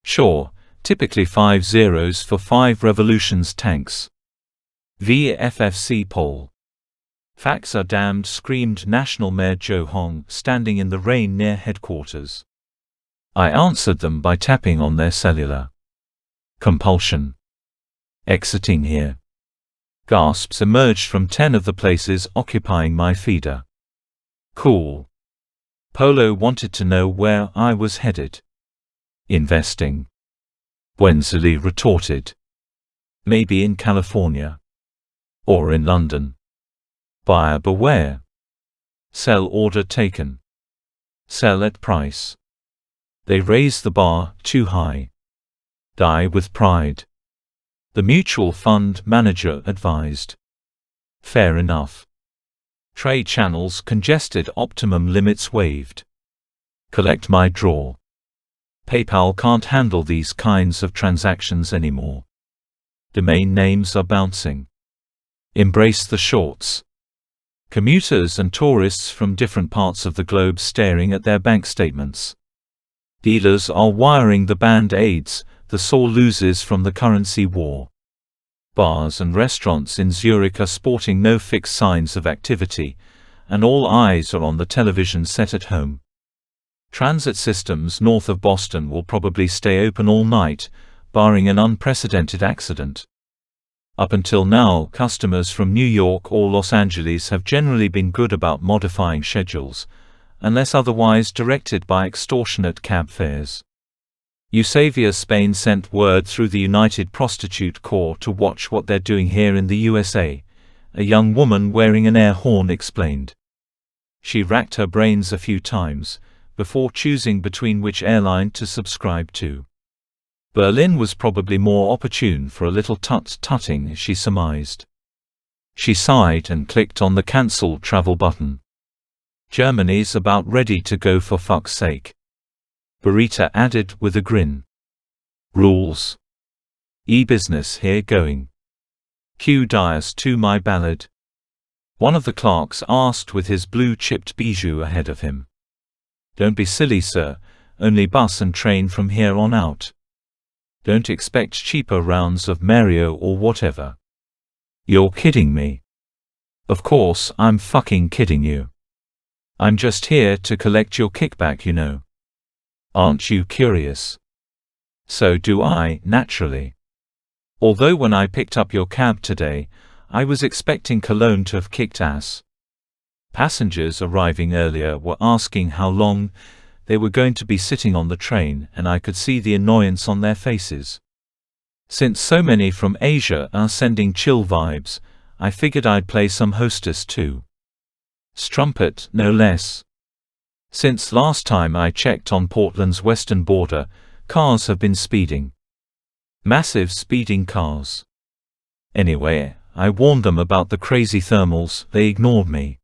Sure, typically 5 zeros for 5 revolutions tanks. VFFC poll. Facts are damned, screamed National Mayor Joe Hong, standing in the rain near headquarters. I answered them by tapping on their cellular. Compulsion. Exiting here. Gasps emerged from 10 of the places occupying my feeder. Cool. Polo wanted to know where I was headed. Investing. Wensley retorted. Maybe in California. Or in London. Buyer beware. Sell order taken. Sell at price. They raise the bar too high. Die with pride. The mutual fund manager advised. Fair enough. Trade channels congested, optimum limits waived. Collect my draw. PayPal can't handle these kinds of transactions anymore. Domain names are bouncing. Embrace the shorts. Commuters and tourists from different parts of the globe staring at their bank statements. Dealers are wiring the band-aids, the sore losers from the currency war. Bars and restaurants in Zurich are sporting no fixed signs of activity, and all eyes are on the television set at home. Transit systems north of Boston will probably stay open all night, barring an unprecedented accident. Up until now, customers from New York or Los Angeles have generally been good about modifying schedules, unless otherwise directed by extortionate cab fares. Eusavia Spain sent word through the United Prostitute Corps to watch what they're doing here in the USA, a young woman wearing an air horn explained. She racked her brains a few times, before choosing between which airline to subscribe to. Berlin was probably more opportune for a little tut-tutting, she surmised. She sighed and clicked on the cancel travel button. Germany's about ready to go for fuck's sake. Burrita added with a grin. Rules. E-business here going. Cue Dias to my ballad. One of the clerks asked with his blue-chipped bijou ahead of him. Don't be silly, sir, only bus and train from here on out. Don't expect cheaper rounds of Mario or whatever. You're kidding me. Of course I'm fucking kidding you. I'm just here to collect your kickback, you know. Aren't you curious? So do I, naturally. Although when I picked up your cab today, I was expecting Cologne to have kicked ass. Passengers arriving earlier were asking how long they were going to be sitting on the train, and I could see the annoyance on their faces. Since so many from Asia are sending chill vibes, I figured I'd play some hostess too. Strumpet, no less. Since last time I checked on Portland's western border, cars have been speeding. Massive speeding cars. Anyway, I warned them about the crazy thermals, they ignored me.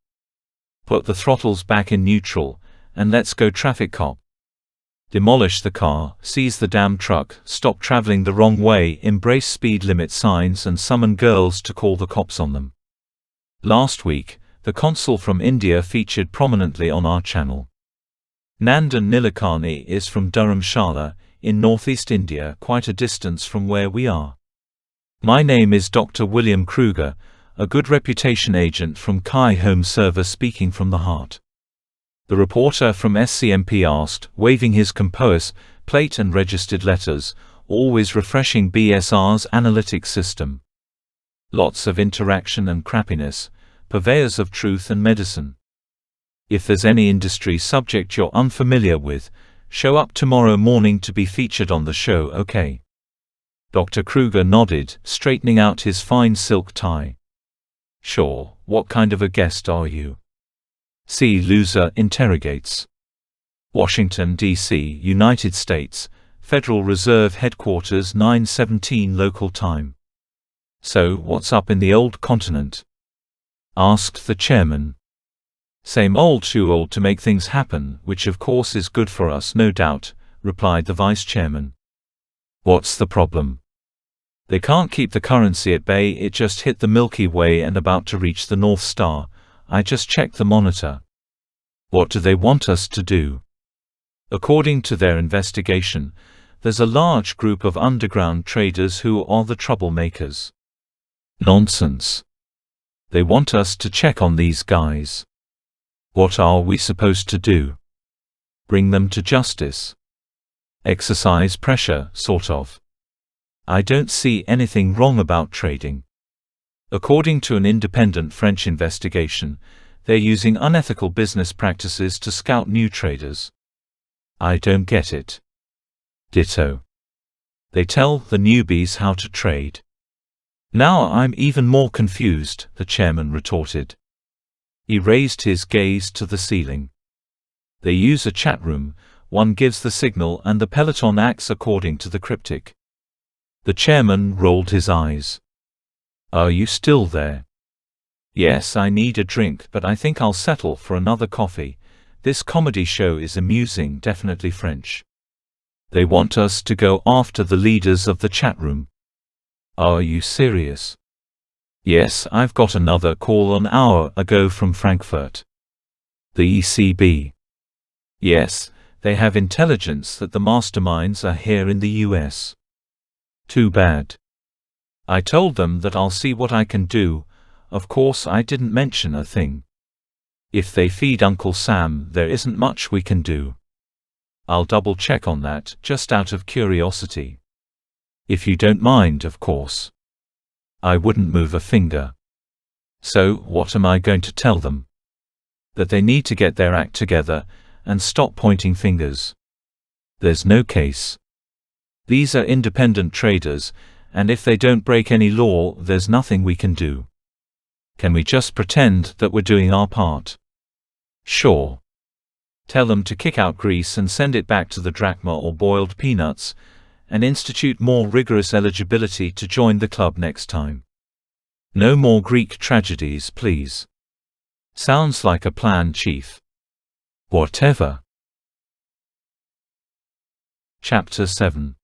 Put the throttles back in neutral, and let's go, traffic cop. Demolish the car, seize the damn truck, stop traveling the wrong way, embrace speed limit signs and summon girls to call the cops on them. Last week, the consul from India featured prominently on our channel. Nandan Nilekani is from Dharamshala, in northeast India, quite a distance from where we are. My name is Dr. William Kruger, a good reputation agent from Kai Home Server speaking from the heart. The reporter from SCMP asked, waving his compost plate and registered letters, always refreshing BSR's analytics system. Lots of interaction and crappiness, purveyors of truth and medicine. If there's any industry subject you're unfamiliar with, show up tomorrow morning to be featured on the show, okay? Dr. Kruger nodded, straightening out his fine silk tie. Sure, what kind of a guest are you? C. Loser interrogates. Washington, D.C., United States, Federal Reserve Headquarters, 9:17 local time. So, what's up in the old continent? Asked the chairman. Same old, too old to make things happen, which of course is good for us, no doubt, replied the vice chairman. What's the problem? They can't keep the currency at bay, it just hit the Milky Way and about to reach the North Star. I just checked the monitor. What do they want us to do? According to their investigation, There's a large group of underground traders who are the troublemakers. Nonsense. They want us to check on these guys. What are we supposed to do? Bring them to justice? Exercise pressure, sort of. I don't see anything wrong about trading. According to an independent French investigation, they're using unethical business practices to scout new traders. I don't get it. Ditto. They tell the newbies how to trade. Now I'm even more confused, the chairman retorted. He raised his gaze to the ceiling. They use a chat room, one gives the signal and the peloton acts according to the cryptic. The chairman rolled his eyes. Are you still there? Yes, I need a drink, but I think I'll settle for another coffee. This comedy show is amusing, definitely French. They want us to go after the leaders of the chat room. Are you serious? Yes, I've got another call an hour ago from Frankfurt. The ECB. Yes, they have intelligence that the masterminds are here in the US. Too bad. I told them that I'll see what I can do. Of course I didn't mention a thing. If they feed Uncle Sam, there isn't much we can do. I'll double check on that, just out of curiosity. If you don't mind, of course. I wouldn't move a finger. So, what am I going to tell them? That they need to get their act together, and stop pointing fingers. There's no case. These are independent traders, and if they don't break any law, there's nothing we can do. Can we just pretend that we're doing our part? Sure. Tell them to kick out Greece and send it back to the drachma or boiled peanuts, and institute more rigorous eligibility to join the club next time. No more Greek tragedies, please. Sounds like a plan, Chief. Whatever. Chapter 7.